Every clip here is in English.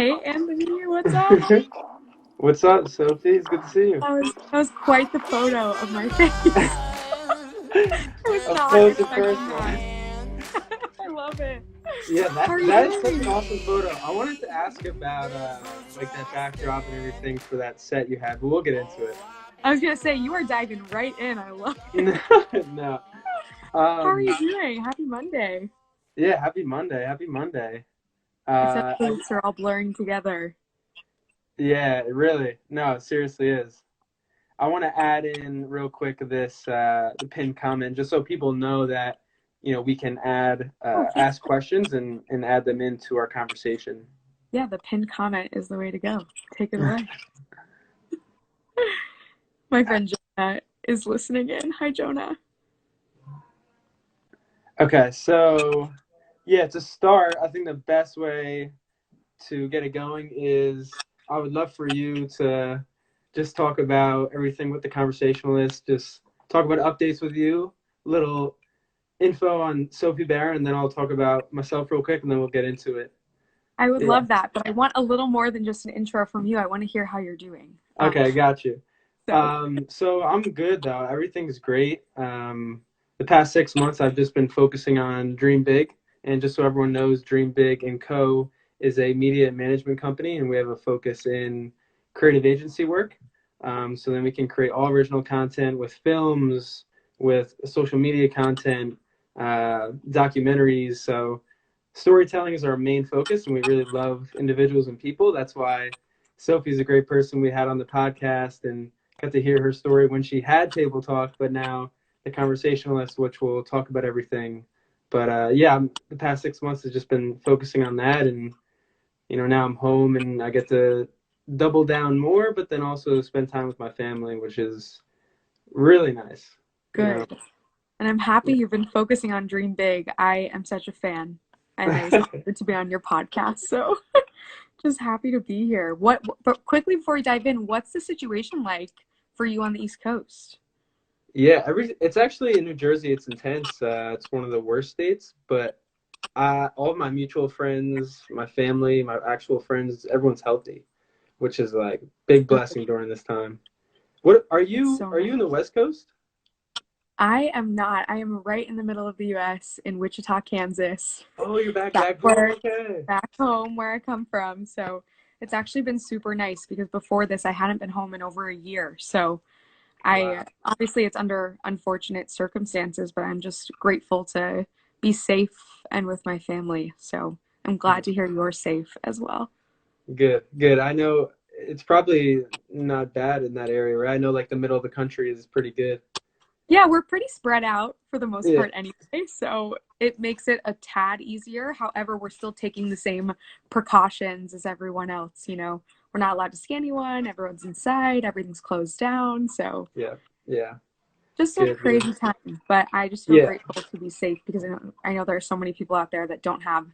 Hey, Anthony, what's up? What's up, Sophie? It's good to see you. That was quite the photo of my face. I was Up not close and expecting personal. that. I love it. Yeah, How that are you that is such an doing? awesome photo. I wanted to ask about like that backdrop and everything for that set you had, but we'll get into it. I was gonna say you are diving right in. I love it. No. How are you Um, doing? Happy Monday. yeah, happy Monday. Happy Monday. I feel like Uh, the weeks are all blurring together. yeah, it really. No, it seriously is. I want to add in real quick this the pinned comment just so people know that we can Oh, ask questions and add them into our conversation. yeah, the pinned comment is the way to go. Take it away. My friend Jonah is listening in. Hi, Jonah. Okay, so yeah, to start, I think the best way to get it going is I would love for you to just talk about everything with the conversationalist, just talk about updates with you, little info on Sophie Beren, and then I'll talk about myself real quick, and then we'll get into it. I would Yeah. love that, but I want a little more than just an intro from you. I want to hear how you're doing. Okay, got you. So So I'm good though. Everything's great. The past 6 months, I've just been focusing on Dream Big, and just so everyone knows, Dream Big and Co. is a media management company, and we have a focus in creative agency work. So then we can create all original content with films, with social media content, documentaries. So storytelling is our main focus, and we really love individuals and people. That's why Sophie's a great person we had on the podcast and got to hear her story when she had Table Talk, but now the Conversationalist, which will talk about everything. But yeah, the past 6 months has just been focusing on that, and now I'm home and I get to double down more, but then also spend time with my family, which is really nice. You know. good. And I'm happy you've been focusing on Dream Big. I am such a fan, and I was excited to be on your podcast. So just happy to be here. But quickly before we dive in, what's the situation like for you on the East Coast? Yeah, it's actually in New Jersey. It's intense. It's one of the worst states, but all of my mutual friends, my family, my actual friends, everyone's healthy, which is like big blessing during this time. What are It's you? so Are you nice. in the West Coast? I am not. I am right in the middle of the US in Wichita, Kansas. Oh, you're Back back home. where Okay. back home where I come from. So it's actually been super nice because before this I hadn't been home in over a year. So Wow. I obviously it's under unfortunate circumstances, but I'm just grateful to be safe and with my family. So I'm glad to hear you're safe as well. Good, good. I know it's probably not bad in that area, right? I know like the middle of the country is pretty good. Yeah, we're pretty spread out for the most Yeah. part anyway, so it makes it a tad easier. However, we're still taking the same precautions as everyone else, you know. We're not allowed to see anyone, everyone's inside, everything's closed down, so Yeah. Yeah. just a Good, good. crazy time. But I just feel Yeah, grateful to be safe because I know there are so many people out there that don't have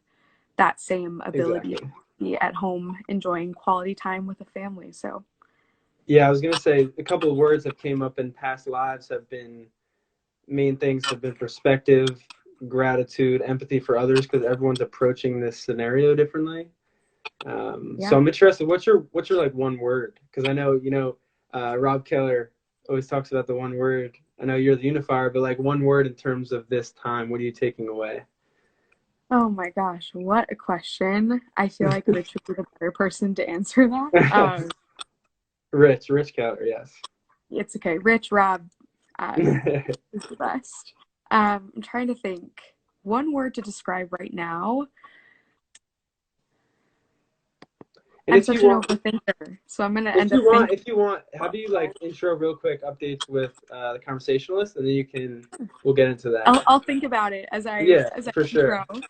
that same ability to exactly. be at home enjoying quality time with a family. So Yeah, I was gonna say a couple of words that came up in past lives have been main things have been perspective, gratitude, empathy for others because everyone's approaching this scenario differently. So yeah. I'm interested. What's your like one word? Because I know Rob Keller always talks about the one word. I know you're the unifier, but like one word in terms of this time. What are you taking away? Oh my gosh, what a question. I feel like Rich would be the better person to answer that. Rich Keller, yes. It's okay. Rich, Rob, uh, is the best. I'm trying to think. One word to describe right now. And I'm if such you an want, overthinker, so I'm gonna if end you up want, thinking. if you want, have you like intro real quick updates with the conversationalist, and then we'll get into that. I'll think about it as I Yeah, as I for sure. intro.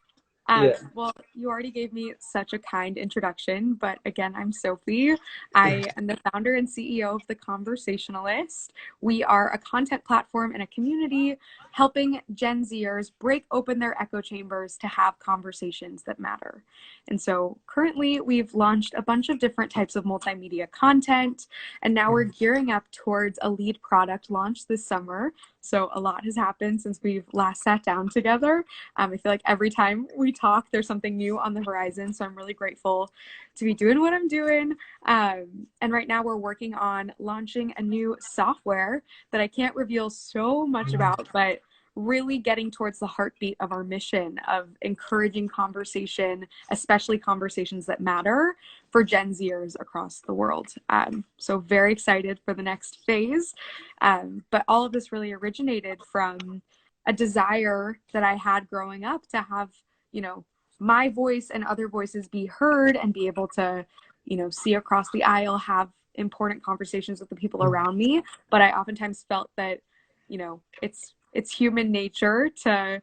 Yeah. Well, you already gave me such a kind introduction, but again, I'm Sophie. I am the founder and CEO of The Conversationalist. We are a content platform and a community helping Gen Zers break open their echo chambers to have conversations that matter. And so currently, we've launched a bunch of different types of multimedia content, and now we're gearing up towards a lead product launch this summer. So a lot has happened since we've last sat down together. I feel like every time we talk, there's something new on the horizon. So I'm really grateful to be doing what I'm doing. And right now we're working on launching a new software that I can't reveal so much about, but really getting towards the heartbeat of our mission of encouraging conversation, especially conversations that matter for Gen Zers across the world. So very excited for the next phase. But all of this really originated from a desire that I had growing up to have, my voice and other voices be heard and be able to, see across the aisle, have important conversations with the people around me. But I oftentimes felt that, it's human nature to,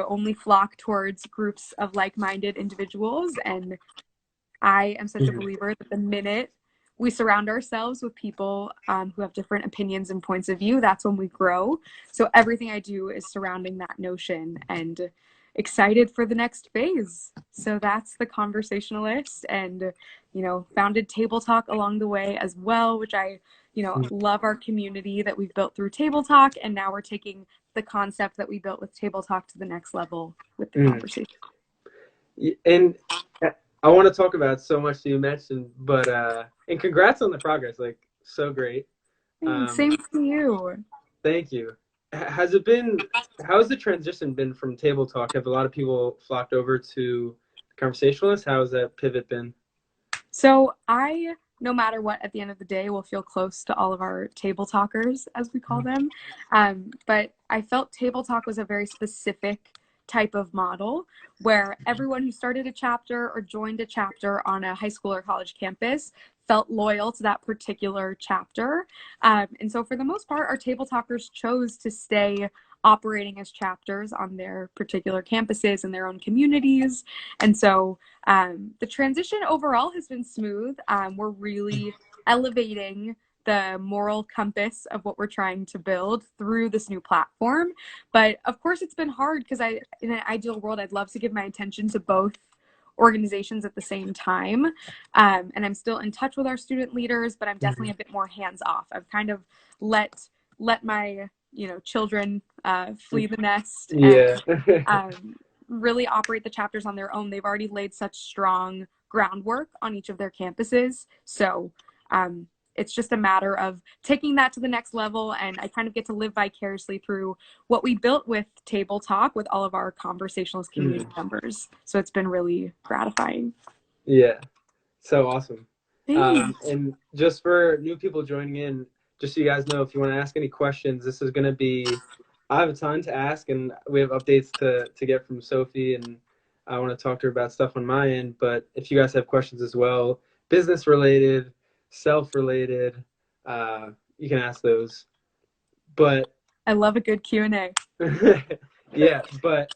only flock towards groups of like-minded individuals. And I am such a believer that the minute we surround ourselves with people who have different opinions and points of view, that's when we grow. So everything I do is surrounding that notion, and excited for the next phase. So that's the Conversationalist, and, founded TableTalk along the way as well, which I, love our community that we've built through TableTalk. And now we're taking the concept that we built with TableTalk to the next level with the conversation. And I want to talk about so much that you mentioned, but and congrats on the progress, like so great. Same to you. Thank you. How's the transition been from Table Talk? Have a lot of people flocked over to Conversationalist? How has that pivot been? So I, no matter what, at the end of the day, will feel close to all of our table talkers, as we call them. But I felt Table Talk was a very specific type of model where everyone who started a chapter or joined a chapter on a high school or college campus felt loyal to that particular chapter. And so for the most part, our table talkers chose to stay operating as chapters on their particular campuses and their own communities. And so the transition overall has been smooth. We're really elevating the moral compass of what we're trying to build through this new platform. But of course, it's been hard because in an ideal world, I'd love to give my attention to both organizations at the same time. And I'm still in touch with our student leaders, but I'm definitely a bit more hands off. I've kind of let my, children flee the nest and really operate the chapters on their own. They've already laid such strong groundwork on each of their campuses. So it's just a matter of taking that to the next level, and I kind of get to live vicariously through what we built with Table Talk with all of our Conversationalist community members. So it's been really gratifying. Yeah, so awesome. And just for new people joining in, just so you guys know, if you want to ask any questions, this is going to be, I have a ton to ask, and we have updates to get from Sophie, and I want to talk to her about stuff on my end. But if you guys have questions as well, business related, self-related, you can ask those. But I love a good Q&A. Yeah, but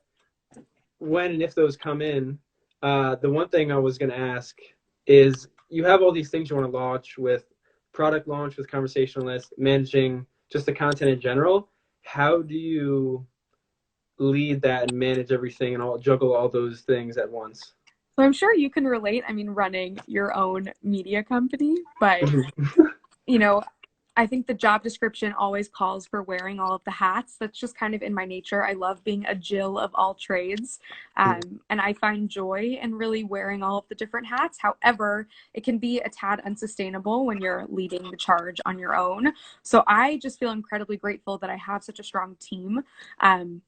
when and if those come in, the one thing I was going to ask is, you have all these things you want to launch with product launch, with Conversationalist, managing just the content in general. How do you lead that and manage everything and juggle all those things at once? So I'm sure you can relate. I mean, running your own media company, but I think the job description always calls for wearing all of the hats. That's just kind of in my nature. I love being a Jill of all trades. And I find joy in really wearing all of the different hats. However, it can be a tad unsustainable when you're leading the charge on your own. So I just feel incredibly grateful that I have such a strong team.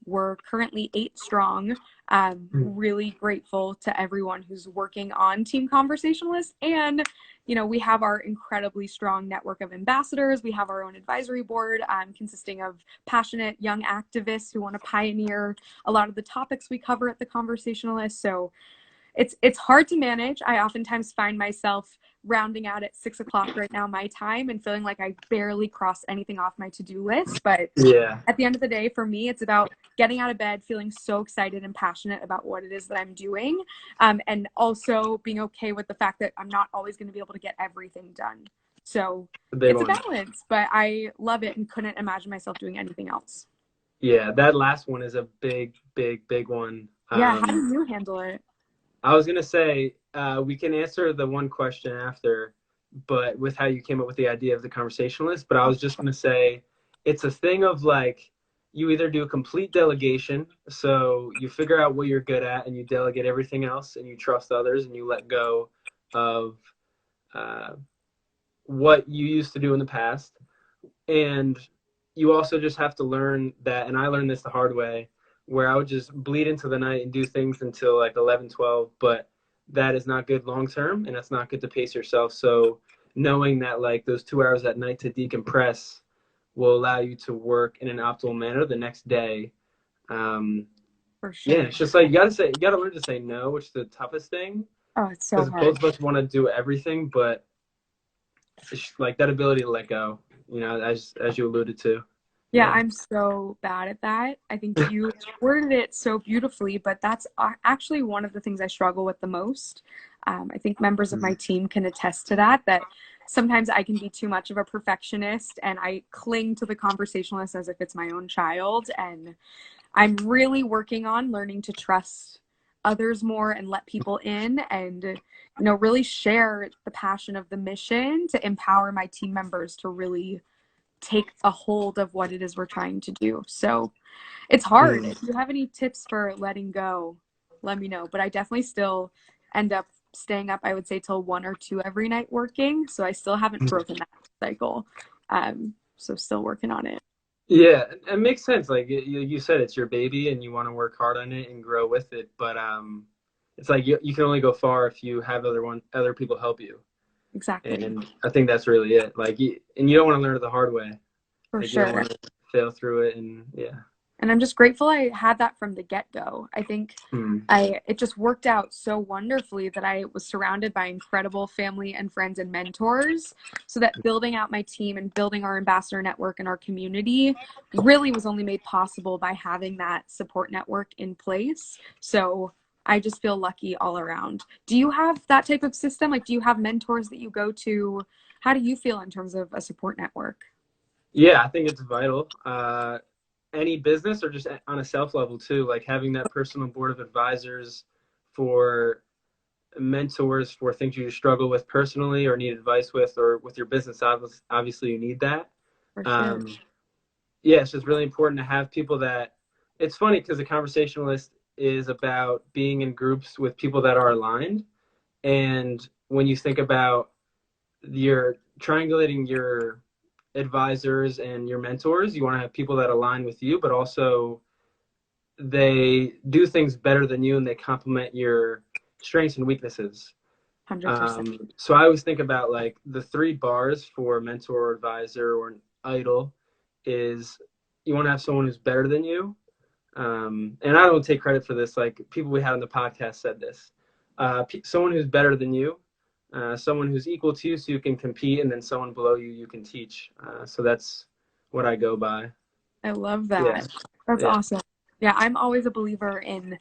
We're currently 8 strong. Really grateful to everyone who's working on Team Conversationalist. And we have our incredibly strong network of ambassadors. We have our own advisory board consisting of passionate young activists who want to pioneer a lot of the topics we cover at the Conversationalist. So it's hard to manage. I oftentimes find myself rounding out at 6 o'clock right now, my time, and feeling like I barely crossed anything off my to-do list. But at the end of the day, for me, it's about getting out of bed, feeling so excited and passionate about what it is that I'm doing, and also being okay with the fact that I'm not always going to be able to get everything done. So it's a balance, but I love it and couldn't imagine myself doing anything else. Yeah, that last one is a big one. Yeah, how do you handle it? I was going to say, we can answer the one question after, but with how you came up with the idea of the Conversationalist. But I was just going to say, it's a thing of like, you either do complete delegation, so you figure out what you're good at and you delegate everything else and you trust others and you let go of uh, what you used to do in the past. And you also just have to learn that, and I learned this the hard way, where I would just bleed into the night and do things until like 11, 12, but that is not good long term and that's not good to pace yourself. So knowing that like those 2 hours at night to decompress will allow you to work in an optimal manner the next day. Um, For yeah, sure. it's just like you gotta learn to say no, which is the toughest thing Oh, it's so because both hard. of us want to do everything, but it's like that ability to let go, as you alluded to. Yeah, Yeah. I'm so bad at that. I think you worded it so beautifully, but that's actually one of the things I struggle with the most. I think members of my team can attest to that, that sometimes I can be too much of a perfectionist and I cling to the conversationalist as if it's my own child. And I'm really working on learning to trust others more and let people in and, really share the passion of the mission to empower my team members to really take a hold of what it is we're trying to do. So it's hard. Mm. If you have any tips for letting go, let me know. But I definitely still end up staying up, I would say, till 1 or 2 every night working. So I still haven't broken that cycle. So still working on it. Yeah, it makes sense. Like you said, it's your baby and you want to work hard on it and grow with it. But it's like you can only go far if you have other people help you. Exactly. And I think that's really it. Like, and you don't want to learn it the hard way. For Like, you don't sure. want to fail through it. And yeah. And I'm just grateful I had that from the get-go. I think Hmm. it just worked out so wonderfully that I was surrounded by incredible family and friends and mentors, so that building out my team and building our ambassador network and our community really was only made possible by having that support network in place. So I just feel lucky all around. Do you have that type of system? Like, do you have mentors that you go to? How do you feel in terms of a support network? Yeah, I think it's vital. Any business or just on a self level too, like having that personal board of advisors for mentors for things you struggle with personally or need advice with or with your business. Obviously you need that. For sure. Um, yeah, it's just really important to have people that, it's funny because the conversationalist is about being in groups with people that are aligned. And when you think about your triangulating your advisors and your mentors, you want to have people that align with you, but also they do things better than you and they complement your strengths and weaknesses. 100%. So I always think about like the 3 bars for mentor or advisor or an idol is you want to have someone who's better than you. And I don't take credit for this. Like people we had on the podcast said this. Someone who's better than you, someone who's equal to you so you can compete, and then someone below you you can teach. So that's what I go by. I love Yeah. that. That's Yeah. awesome. Yeah, I'm always a believer in,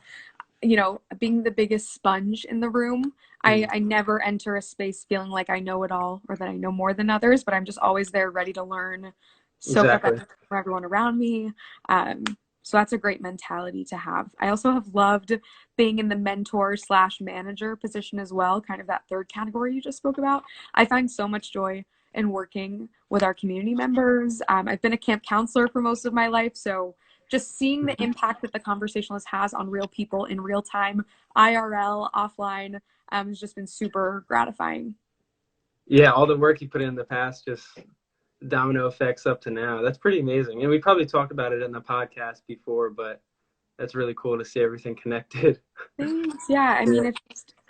being the biggest sponge in the room. Mm. I never enter a space feeling like I know it all or that I know more than others, but I'm just always there ready to learn, soak up Exactly. everything from everyone around me. Um, so that's a great mentality to have. I also have loved being in the mentor slash manager position as well, kind of that third category you just spoke about. I find so much joy in working with our community members. I've been a camp counselor for most of my life, so just seeing the impact that the conversationalist has on real people in real time, IRL, offline, has just been super gratifying. Yeah, all the work you put in the past, just domino effects up to now. That's pretty amazing. And we probably talked about it in the podcast before, but that's really cool to see everything connected. Thanks. Yeah, I mean, Yeah.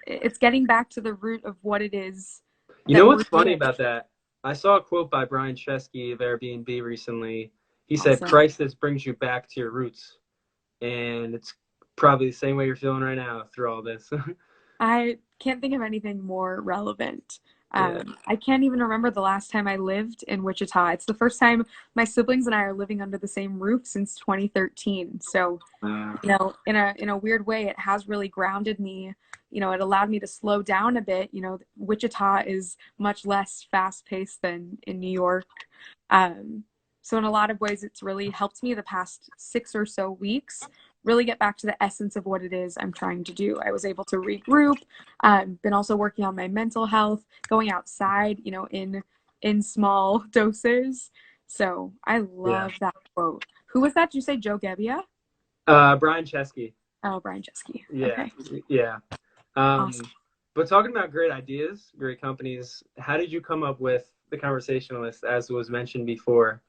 it's getting back to the root of what it is You know that we're what's funny doing. about that? I saw a quote by Brian Chesky of Airbnb recently. He said, Awesome. crisis brings you back to your roots. And it's probably the same way you're feeling right now through all this. I can't think of anything more relevant. Yeah. I can't even remember the last time I lived in Wichita. It's the first time my siblings and I are living under the same roof since 2013. So, Uh, in a weird way, it has really grounded me. It allowed me to slow down a bit. Wichita is much less fast paced than in New York. Um, so in a lot of ways, it's really helped me the past 6 or so weeks really get back to the essence of what it is I'm trying to do. I was able to regroup, been also working on my mental health, going outside, in small doses. So I yeah. love that quote. Who was that? Did you say Joe Gebbia? Brian Chesky. Oh, Brian Chesky. Yeah, Okay. yeah. Awesome. But talking about great ideas, great companies, how did you come up with the Conversationalist, as was mentioned before?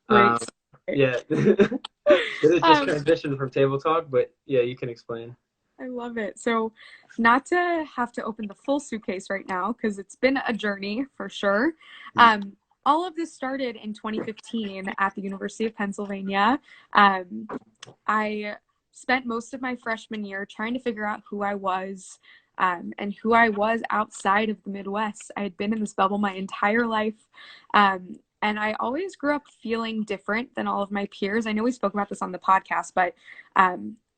Great. Yeah. Did it just Um, transition from Table Talk? But yeah, you can explain. I love it. So, not to have to open the full suitcase right now, because it's been a journey for sure. All of this started in 2015 at the University of Pennsylvania. I spent most of my freshman year trying to figure out who I was, and who I was outside of the Midwest. I had been in this bubble my entire life. And I always grew up feeling different than all of my peers. I know we spoke about this on the podcast, but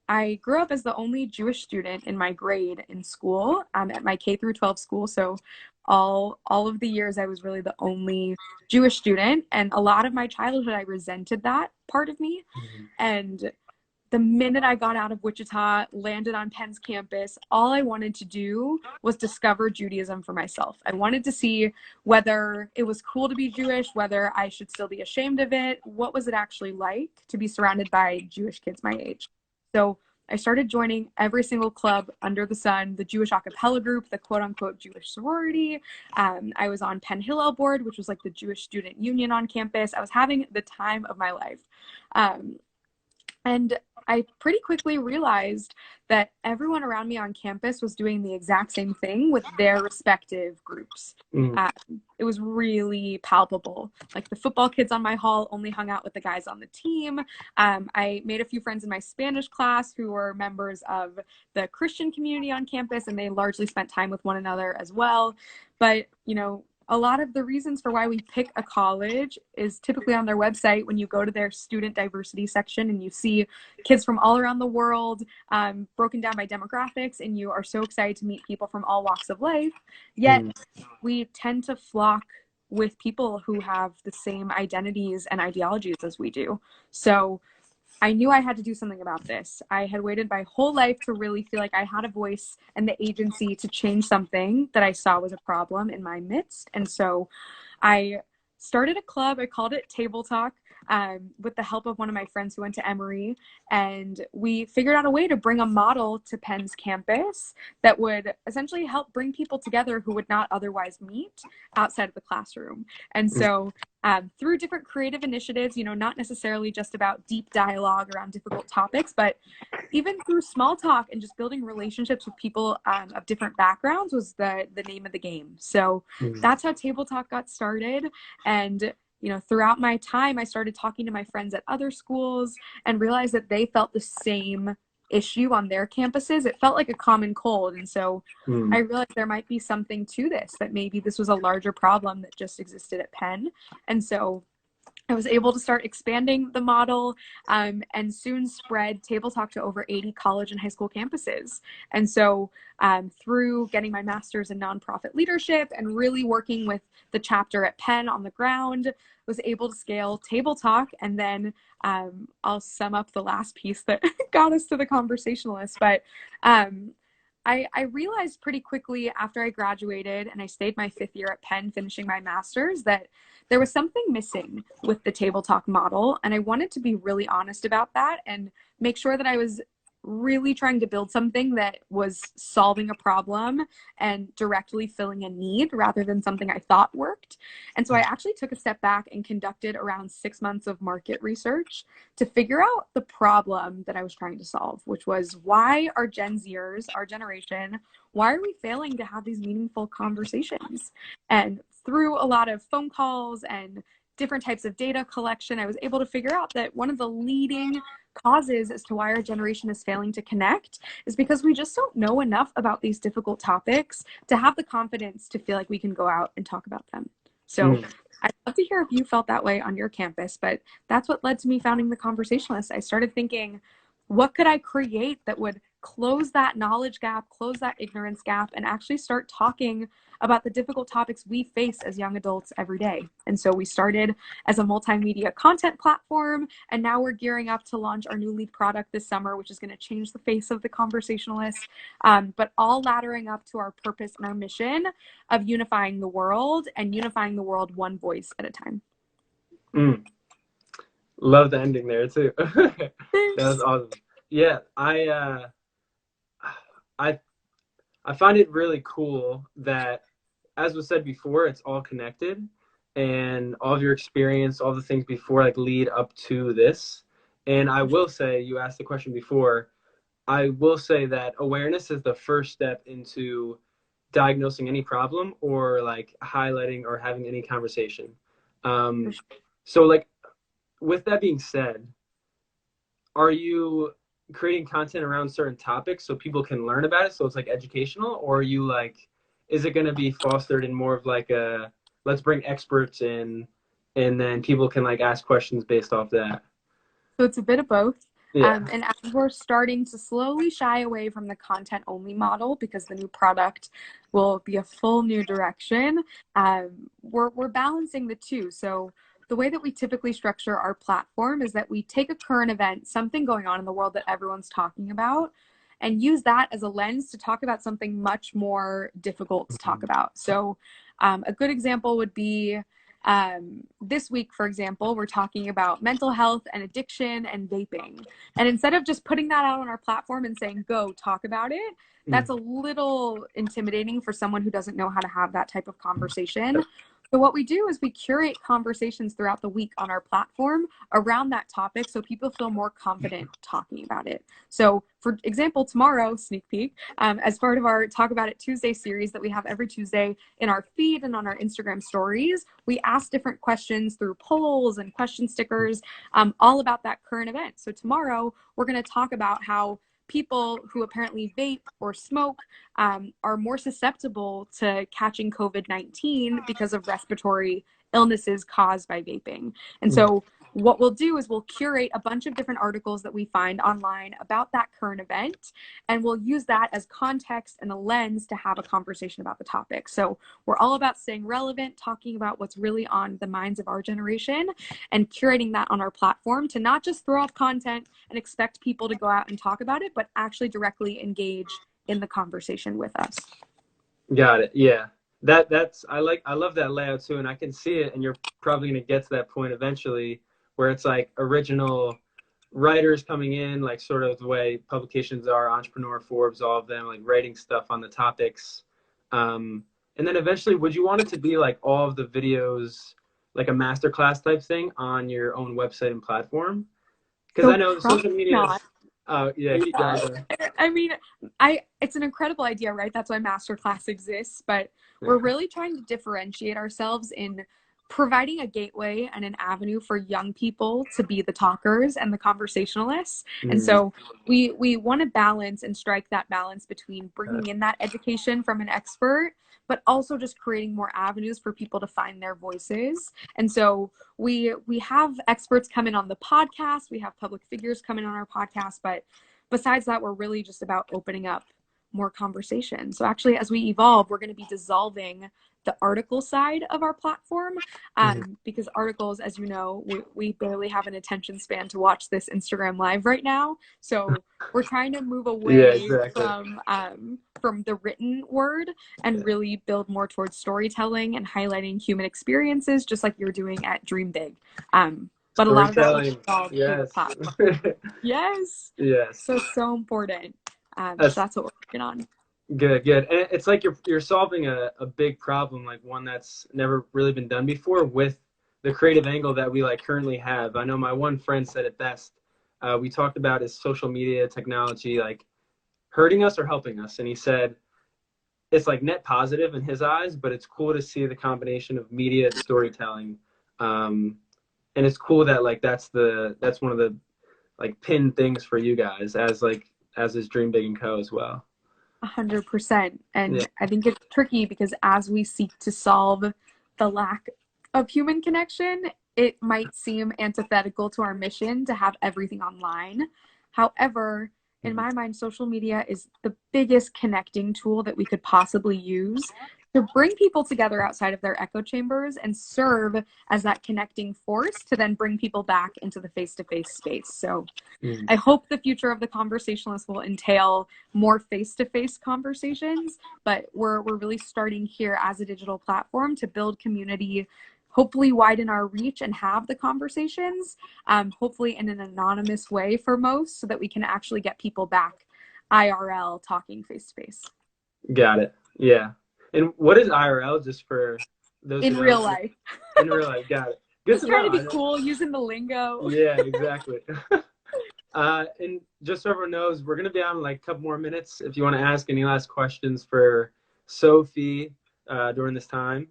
I grew up as the only Jewish student in my grade in school, at my K through 12 school. So all of the years I was really the only Jewish student. And a lot of my childhood, I resented that part of me. And the minute I got out of Wichita, landed on Penn's campus, all I wanted to do was discover Judaism for myself. I wanted to see whether it was cool to be Jewish, whether I should still be ashamed of it. What was it actually like to be surrounded by Jewish kids my age? So I started joining every single club under the sun, the Jewish a cappella group, the quote unquote Jewish sorority. I was on Penn Hillel board, which was like the Jewish student union on campus. I was having the time of my life. And I pretty quickly realized that everyone around me on campus was doing the exact same thing with their respective groups. It was really palpable. Like the football kids on my hall only hung out with the guys on the team. I made a few friends in my Spanish class who were members of the Christian community on campus, and they largely spent time with one another as well. But, you know, a lot of the reasons for why we pick a college is typically on their website. When you go to their student diversity section and you see kids from all around the world, broken down by demographics, and you are so excited to meet people from all walks of life. Yet we tend to flock with people who have the same identities and ideologies as we do. So I knew I had to do something about this. I had waited my whole life to really feel like I had a voice and the agency to change something that I saw was a problem in my midst. And so I started a club. I called it Table Talk, with the help of one of my friends who went to Emory. And we figured out a way to bring a model to Penn's campus that would essentially help bring people together who would not otherwise meet outside of the classroom. And so through different creative initiatives, you know, not necessarily just about deep dialogue around difficult topics, but even through small talk and just building relationships with people of different backgrounds was the name of the game. So that's how Table Talk got started. And, you know, throughout my time, I started talking to my friends at other schools and realized that they felt the same issue on their campuses. It felt like a common cold. And so I realized there might be something to this, that maybe this was a larger problem that just existed at Penn. And so I was able to start expanding the model, and soon spread Table Talk to over 80 college and high school campuses. And so through getting my master's in nonprofit leadership and really working with the chapter at Penn on the ground, was able to scale Table Talk. And then I'll sum up the last piece that got us to the Conversationalist. But I realized pretty quickly after I graduated and I stayed my 5th year at Penn finishing my master's that there was something missing with the Table Talk model. And I wanted to be really honest about that and make sure that I was really trying to build something that was solving a problem and directly filling a need rather than something I thought worked. And so I actually took a step back and conducted around 6 months of market research to figure out the problem that I was trying to solve, which was, why are Gen Zers, our generation, why are we failing to have these meaningful conversations? And through a lot of phone calls and different types of data collection, I was able to figure out that one of the leading causes as to why our generation is failing to connect is because we just don't know enough about these difficult topics to have the confidence to feel like we can go out and talk about them. So I'd love to hear if you felt that way on your campus, but that's what led to me founding the Conversationalist. I started thinking, what could I create that would close that knowledge gap, close that ignorance gap, and actually start talking about the difficult topics we face as young adults every day. And so we started as a multimedia content platform, and now we're gearing up to launch our new lead product this summer, which is going to change the face of the Conversationalist, but all laddering up to our purpose and our mission of unifying the world, and unifying the world one voice at a time. Love the ending there too. That was Thanks. awesome. Yeah, I I find it really cool that, as was said before, it's all connected, and all of your experience, all the things before, like lead up to this. And I will say, you asked the question before. I will say that awareness is the first step into diagnosing any problem or like highlighting or having any conversation. For Um, sure. so, like, with that being said, are you creating content around certain topics so people can learn about it, so it's like educational, or are you like, is it going to be fostered in more of like a, let's bring experts in and then people can like ask questions based off that? So it's a bit of both. Yeah. And as we're starting to slowly shy away from the content only model because the new product will be a full new direction, we're balancing the two. So the way that we typically structure our platform is that we take a current event, something going on in the world that everyone's talking about, and use that as a lens to talk about something much more difficult to talk about. So a good example would be this week, for example, we're talking about mental health and addiction and vaping. And instead of just putting that out on our platform and saying, go talk about it, that's a little intimidating for someone who doesn't know how to have that type of conversation. So what we do is we curate conversations throughout the week on our platform around that topic so people feel more confident talking about it. So for example, tomorrow, sneak peek, as part of our Talk About It Tuesday series that we have every Tuesday in our feed and on our Instagram stories, we ask different questions through polls and question stickers, all about that current event. So tomorrow, we're going to talk about how people who apparently vape or smoke are more susceptible to catching COVID-19 because of respiratory illnesses caused by vaping. And so what we'll do is we'll curate a bunch of different articles that we find online about that current event, and we'll use that as context and a lens to have a conversation about the topic. So we're all about staying relevant, talking about what's really on the minds of our generation, and curating that on our platform to not just throw off content and expect people to go out and talk about it, but actually directly engage in the conversation with us. Got it. Yeah. That's I love that layout too, and I can see it, and you're probably gonna get to that point eventually where it's like original writers coming in, like sort of the way publications are, Entrepreneur, Forbes, all of them, like writing stuff on the topics. And then eventually, would you want it to be like all of the videos, like a masterclass type thing on your own website and platform? Because So I know probably social media not. is, yeah, keep Yeah. going. I mean, it's an incredible idea, right? That's why Masterclass exists, but we're Yeah. really trying to differentiate ourselves in providing a gateway and an avenue for young people to be the talkers and the conversationalists. And Mm, so we want to balance and strike that balance between uh, bringing in that education from an expert, but also just creating more avenues for people to find their voices. And so we have experts come in on the podcast, we have public figures come in on our podcast, but besides that, we're really just about opening up more conversation. So actually, as we evolve, we're going to be dissolving the article side of our platform, mhm. because articles, as you know, we barely have an attention span to watch this Instagram live right now. So we're trying to move Yeah, away exactly. from the written word and Yeah. really build more towards storytelling and highlighting human experiences, just like you're doing at Dream Big. But a lot of that will be Storytelling. solved through the Yes. platform. Yes. Yes. So important. So That's that's what we're working on. good, good. And it's like you're solving a big problem, like one that's never really been done before with the creative angle that we like currently have. I know my one friend said it best. We talked about is social media technology like hurting us or helping us? And he said it's like net positive in his eyes, but it's cool to see the combination of media and storytelling. Um, and it's cool that like that's one of the like pin things for you guys as like as is Dream Big and Co as well. 100%. Yeah. And I think it's tricky because as we seek to solve the lack of human connection, it might seem antithetical to our mission to have everything online. However, in Mhm. my mind, social media is the biggest connecting tool that we could possibly use to bring people together outside of their echo chambers and serve as that connecting force to then bring people back into the face-to-face space. So Mhm. I hope the future of the conversationalist will entail more face-to-face conversations, but we're really starting here as a digital platform to build community, hopefully widen our reach and have the conversations, hopefully in an anonymous way for most, so that we can actually get people back IRL talking face to face. Got it. Yeah. And what is IRL, just for those who In don't real know? life. In real life. Got it. Good Just to trying know. to be cool, using the lingo. Yeah, exactly. And just so everyone knows, we're going to be on like a couple more minutes if you want to ask any last questions for Sophie during this time.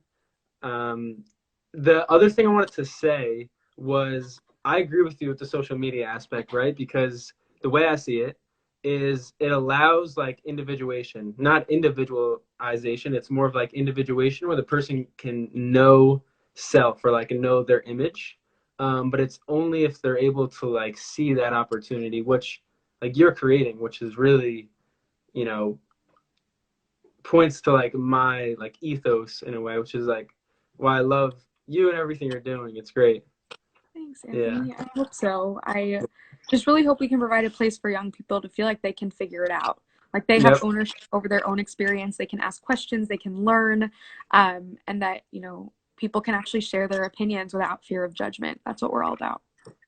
The other thing I wanted to say was I agree with you with the social media aspect, right? Because the way I see it is it allows like individuation, not individualization. It's more of like individuation where the person can know self or like know their image. But it's only if they're able to like see that opportunity, which like you're creating, which is really, you know, points to like my like ethos in a way, which is like why I love you and everything you're doing. It's great. Thanks, Yeah. Anthony. I hope so. I just really hope we can provide a place for young people to feel like they can figure it out. Like they have Yep. ownership over their own experience. They can ask questions, they can learn, and that, you know, people can actually share their opinions without fear of judgment. That's what we're all about.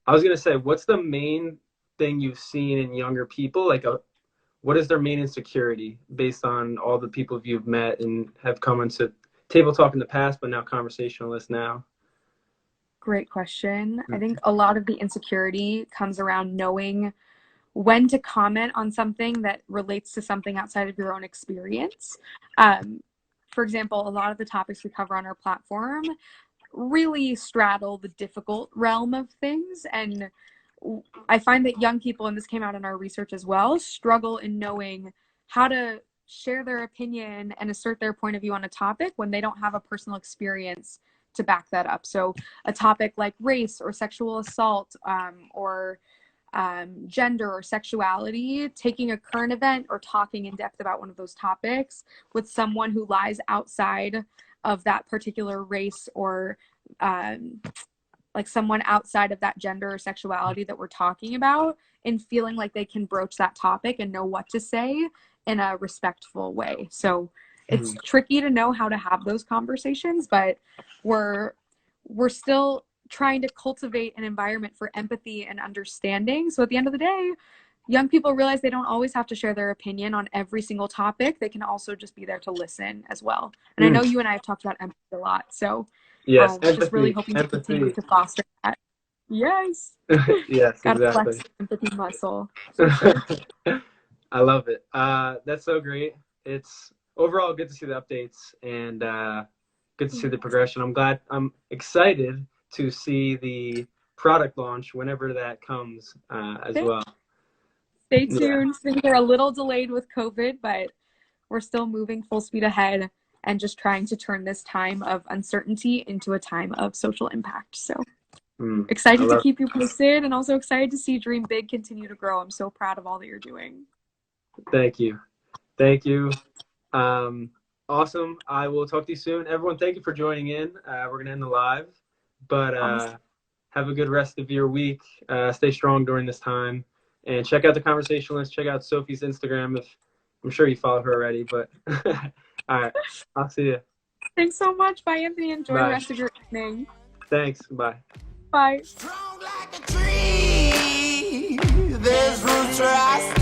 I was gonna say, what's the main thing you've seen in younger people? Like, what is their main insecurity based on all the people you've met and have come into Table Talk in the past, but now Conversationalist now? Great question. I think a lot of the insecurity comes around knowing when to comment on something that relates to something outside of your own experience. For example, a lot of the topics we cover on our platform really straddle the difficult realm of things. And I find that young people, and this came out in our research as well, struggle in knowing how to share their opinion and assert their point of view on a topic when they don't have a personal experience to back that up. So a topic like race or sexual assault, or gender or sexuality, taking a current event or talking in depth about one of those topics with someone who lies outside of that particular race, or like someone outside of that gender or sexuality that we're talking about, and feeling like they can broach that topic and know what to say in a respectful way. So it's tricky to know how to have those conversations, but we're still trying to cultivate an environment for empathy and understanding. So at the end of the day, young people realize they don't always have to share their opinion on every single topic. They can also just be there to listen as well. And I know you and I have talked about empathy a lot. So Yes, empathy. just really hoping to continue to foster that. Yes. Yes, Gotta exactly. flex the empathy muscle for sure. I love it. That's so great. It's overall good to see the updates and good to see the progression. I'm excited to see the product launch whenever that comes as well. Stay tuned. Yeah. Things are a little delayed with COVID, but we're still moving full speed ahead and just trying to turn this time of uncertainty into a time of social impact. So excited to keep you posted, and also excited to see Dream Big continue to grow. I'm so proud of all that you're doing. Thank you. Thank you. Awesome. I will talk to you soon. Everyone, thank you for joining in. We're going to end the live, but have a good rest of your week. Stay strong during this time, and check out the Conversationalist. Check out Sophie's Instagram. I'm sure you follow her already, but all right. I'll see you. Thanks so much. Bye, Anthony. Enjoy the rest of your evening. Thanks. Bye. Bye. Strong like a tree, there's roots where I